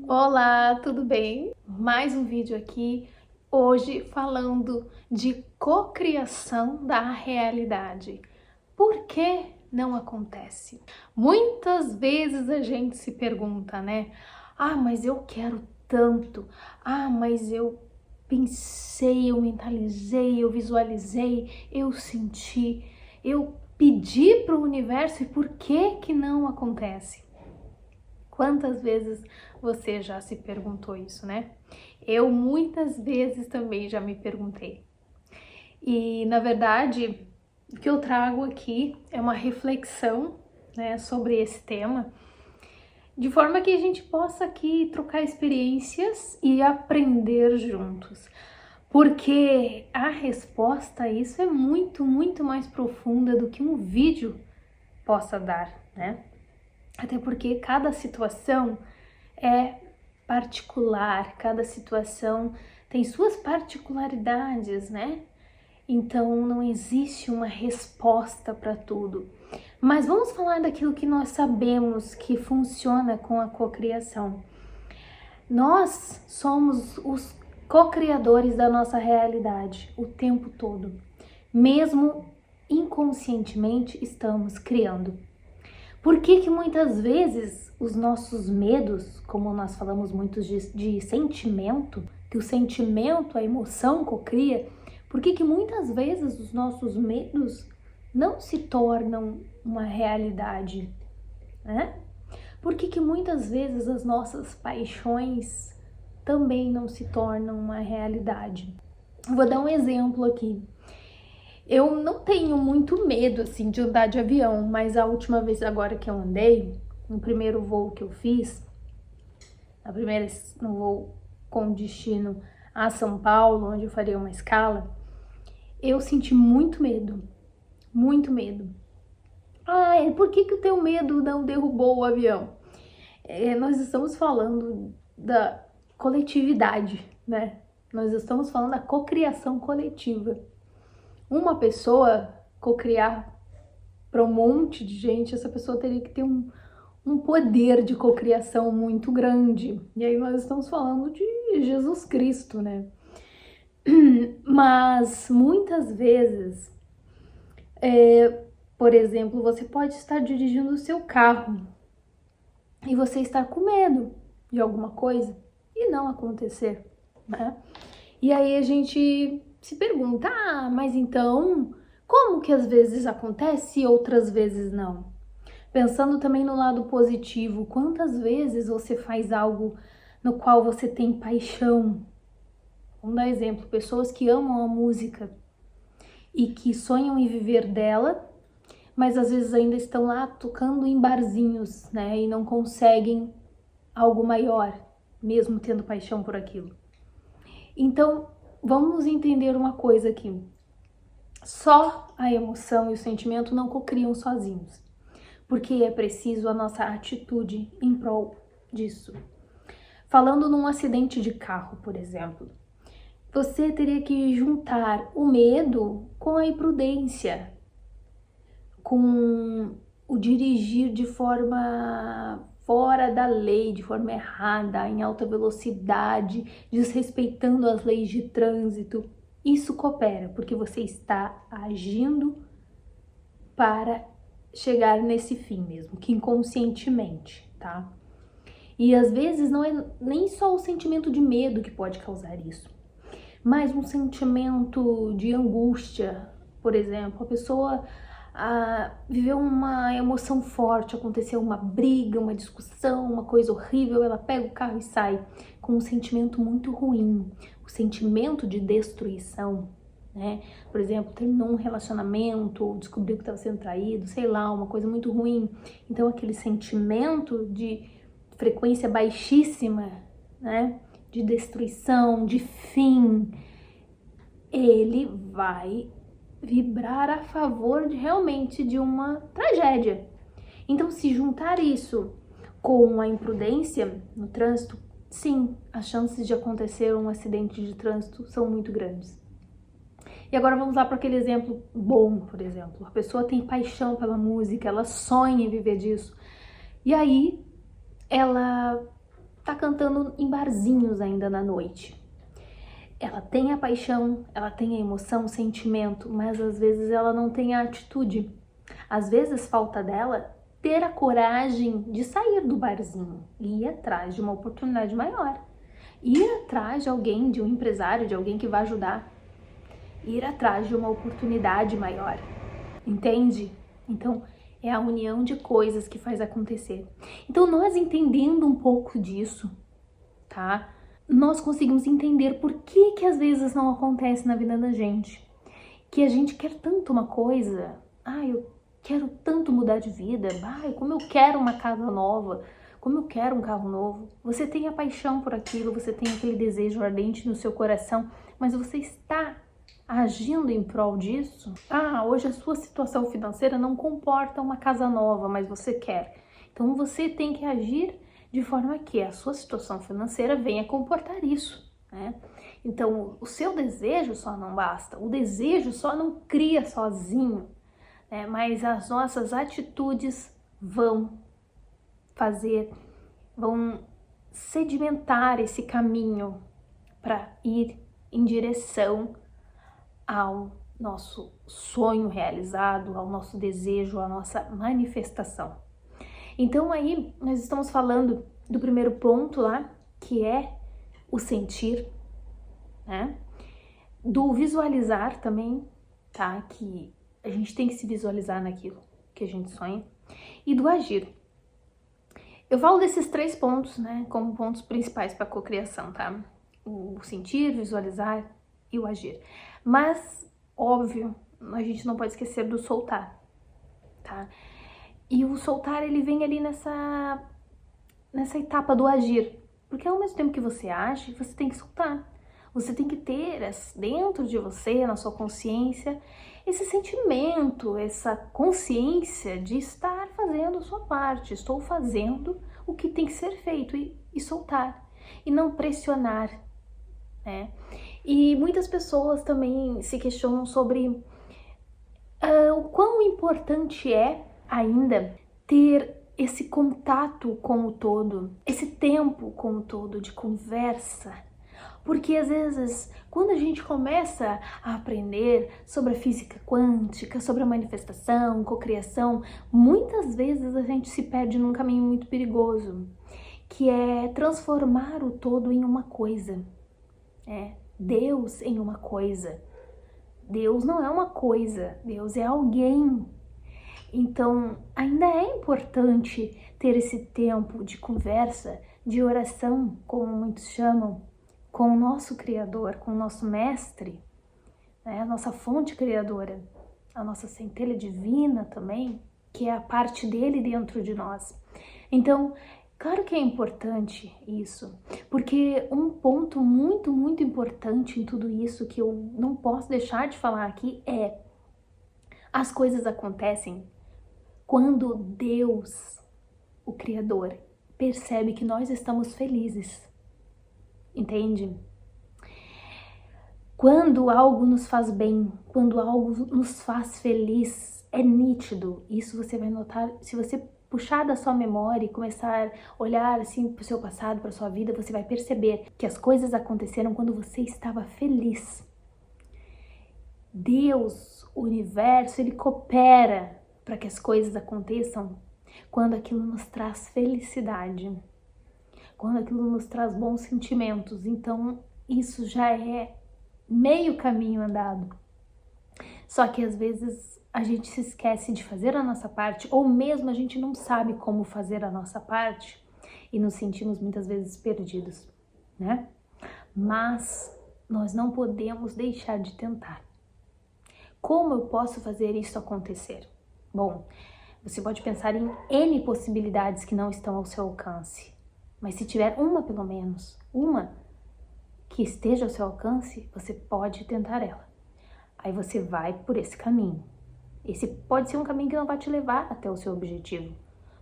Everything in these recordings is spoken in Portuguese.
Olá, tudo bem? Mais um vídeo aqui, hoje falando de cocriação da realidade. Por que não acontece? Muitas vezes a gente se pergunta, né? Ah, mas eu quero tanto. Ah, mas eu pensei, eu mentalizei, eu visualizei, eu senti, eu pedi para o universo e por que que não acontece? Quantas vezes você já se perguntou isso, né? Eu muitas vezes também já me perguntei. E na verdade, o que eu trago aqui é uma reflexão, né, sobre esse tema, de forma que a gente possa aqui trocar experiências e aprender juntos. Porque a resposta a isso é muito mais profunda do que um vídeo possa dar, né? Até porque cada situação é particular, cada situação tem suas particularidades, né? Então não existe uma resposta para tudo. Mas vamos falar daquilo que nós sabemos que funciona com a cocriação. Nós somos os co-criadores da nossa realidade o tempo todo. Mesmo inconscientemente estamos criando. Por que que muitas vezes os nossos medos, como nós falamos muito de sentimento, que o sentimento, a emoção cocria, por que que muitas vezes os nossos medos não se tornam uma realidade, né? Por que que muitas vezes as nossas paixões também não se tornam uma realidade? Vou dar um exemplo aqui. Eu não tenho muito medo, assim, de andar de avião, mas a última vez agora que eu andei, no primeiro voo que eu fiz, no voo com destino a São Paulo, onde eu faria uma escala, eu senti muito medo, muito medo. Ah, por que que o teu medo não derrubou o avião? Nós estamos falando da coletividade, né? Nós estamos falando da cocriação coletiva. Uma pessoa cocriar para um monte de gente, essa pessoa teria que ter um poder de cocriação muito grande. E aí nós estamos falando de Jesus Cristo, né? Mas muitas vezes, por exemplo, você pode estar dirigindo o seu carro e você estar com medo de alguma coisa e não acontecer, né? E aí a gente se pergunta, mas então, como que às vezes acontece e outras vezes não? Pensando também no lado positivo, quantas vezes você faz algo no qual você tem paixão? Vamos dar exemplo, pessoas que amam a música e que sonham em viver dela, mas às vezes ainda estão lá tocando em barzinhos, né? E não conseguem algo maior, mesmo tendo paixão por aquilo. Então, vamos entender uma coisa aqui. Só a emoção e o sentimento não cocriam sozinhos, porque é preciso a nossa atitude em prol disso. Falando num acidente de carro, por exemplo, você teria que juntar o medo com a imprudência, com o dirigir de forma fora da lei, de forma errada, em alta velocidade, desrespeitando as leis de trânsito. Isso coopera, porque você está agindo para chegar nesse fim mesmo, que inconscientemente, tá? E às vezes não é nem só o sentimento de medo que pode causar isso, mas um sentimento de angústia, por exemplo, a pessoa viveu uma emoção forte, aconteceu uma briga, uma discussão, uma coisa horrível, ela pega o carro e sai com um sentimento muito ruim, o sentimento de destruição, né? Por exemplo, terminou um relacionamento, ou descobriu que estava sendo traído, sei lá, uma coisa muito ruim. Então aquele sentimento de frequência baixíssima, né? De destruição, de fim, ele vai vibrar a favor realmente de uma tragédia. Então, se juntar isso com a imprudência no trânsito, sim, as chances de acontecer um acidente de trânsito são muito grandes. E agora vamos lá para aquele exemplo bom, por exemplo. A pessoa tem paixão pela música, ela sonha em viver disso. E aí, ela tá cantando em barzinhos ainda na noite. Ela tem a paixão, ela tem a emoção, o sentimento, mas às vezes ela não tem a atitude. Às vezes falta dela ter a coragem de sair do barzinho e ir atrás de uma oportunidade maior. Ir atrás de alguém, de um empresário, de alguém que vai ajudar. Ir atrás de uma oportunidade maior. Entende? Então, é a união de coisas que faz acontecer. Então, nós entendendo um pouco disso, tá? Nós conseguimos entender por que às vezes não acontece na vida da gente. Que a gente quer tanto uma coisa, eu quero tanto mudar de vida, como eu quero uma casa nova, como eu quero um carro novo. Você tem a paixão por aquilo, você tem aquele desejo ardente no seu coração, mas você está agindo em prol disso? Hoje a sua situação financeira não comporta uma casa nova, mas você quer. Então você tem que agir de forma que a sua situação financeira venha comportar isso, né? Então, o seu desejo só não basta, o desejo só não cria sozinho, né? Mas as nossas atitudes vão sedimentar esse caminho para ir em direção ao nosso sonho realizado, ao nosso desejo, à nossa manifestação. Então aí nós estamos falando do primeiro ponto lá, que é o sentir, né? Do visualizar também, tá? Que a gente tem que se visualizar naquilo que a gente sonha. E do agir. Eu falo desses 3 pontos, né? Como pontos principais para a cocriação, tá? O sentir, visualizar e o agir. Mas, óbvio, a gente não pode esquecer do soltar, tá? E o soltar, ele vem ali nessa etapa do agir. Porque ao mesmo tempo que você age, você tem que soltar. Você tem que ter dentro de você, na sua consciência, esse sentimento, essa consciência de estar fazendo a sua parte. Estou fazendo o que tem que ser feito e soltar. E não pressionar, né? E muitas pessoas também se questionam sobre o quão importante é ainda ter esse contato com o todo, esse tempo com o todo de conversa. Porque às vezes, quando a gente começa a aprender sobre a física quântica, sobre a manifestação, cocriação, muitas vezes a gente se perde num caminho muito perigoso, que é transformar o todo em uma coisa. Deus em uma coisa. Deus não é uma coisa, Deus é alguém. Então, ainda é importante ter esse tempo de conversa, de oração, como muitos chamam, com o nosso Criador, com o nosso Mestre, né? A nossa fonte criadora, a nossa centelha divina também, que é a parte dele dentro de nós. Então, claro que é importante isso, porque um ponto muito, muito importante em tudo isso que eu não posso deixar de falar aqui é: as coisas acontecem quando Deus, o Criador, percebe que nós estamos felizes. Entende? Quando algo nos faz bem, quando algo nos faz feliz, é nítido. Isso você vai notar, se você puxar da sua memória e começar a olhar assim para o seu passado, para a sua vida, você vai perceber que as coisas aconteceram quando você estava feliz. Deus, o universo, ele coopera para que as coisas aconteçam quando aquilo nos traz felicidade, quando aquilo nos traz bons sentimentos. Então, isso já é meio caminho andado. Só que às vezes a gente se esquece de fazer a nossa parte, ou mesmo a gente não sabe como fazer a nossa parte e nos sentimos muitas vezes perdidos, né? Mas nós não podemos deixar de tentar. Como eu posso fazer isso acontecer? Bom, você pode pensar em N possibilidades que não estão ao seu alcance, mas se tiver uma pelo menos, uma que esteja ao seu alcance, você pode tentar ela. Aí você vai por esse caminho. Esse pode ser um caminho que não vai te levar até o seu objetivo,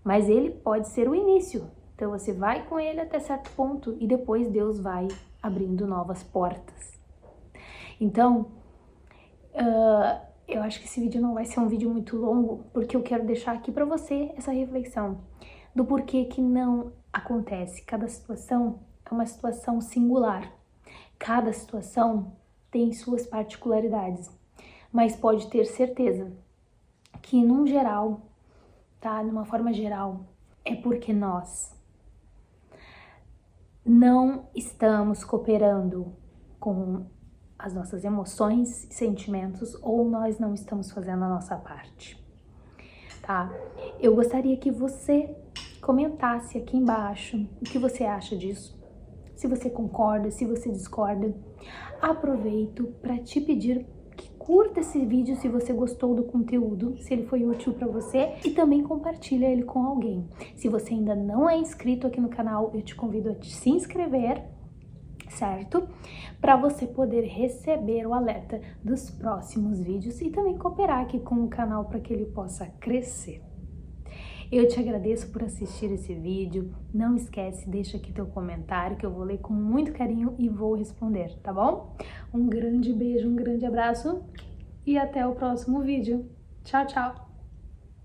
mas ele pode ser o início. Então você vai com ele até certo ponto e depois Deus vai abrindo novas portas. Então, eu acho que esse vídeo não vai ser um vídeo muito longo, porque eu quero deixar aqui para você essa reflexão do porquê que não acontece. Cada situação é uma situação singular. Cada situação tem suas particularidades, mas pode ter certeza que, num geral, tá? Numa forma geral, é porque nós não estamos cooperando com as nossas emoções e sentimentos, ou nós não estamos fazendo a nossa parte, tá? Eu gostaria que você comentasse aqui embaixo o que você acha disso, se você concorda, se você discorda. Aproveito para te pedir que curta esse vídeo se você gostou do conteúdo, se ele foi útil para você, e também compartilha ele com alguém. Se você ainda não é inscrito aqui no canal, eu te convido a se inscrever, certo? Para você poder receber o alerta dos próximos vídeos e também cooperar aqui com o canal para que ele possa crescer. Eu te agradeço por assistir esse vídeo. Não esquece, deixa aqui teu comentário que eu vou ler com muito carinho e vou responder, tá bom? Um grande beijo, um grande abraço e até o próximo vídeo. Tchau, tchau!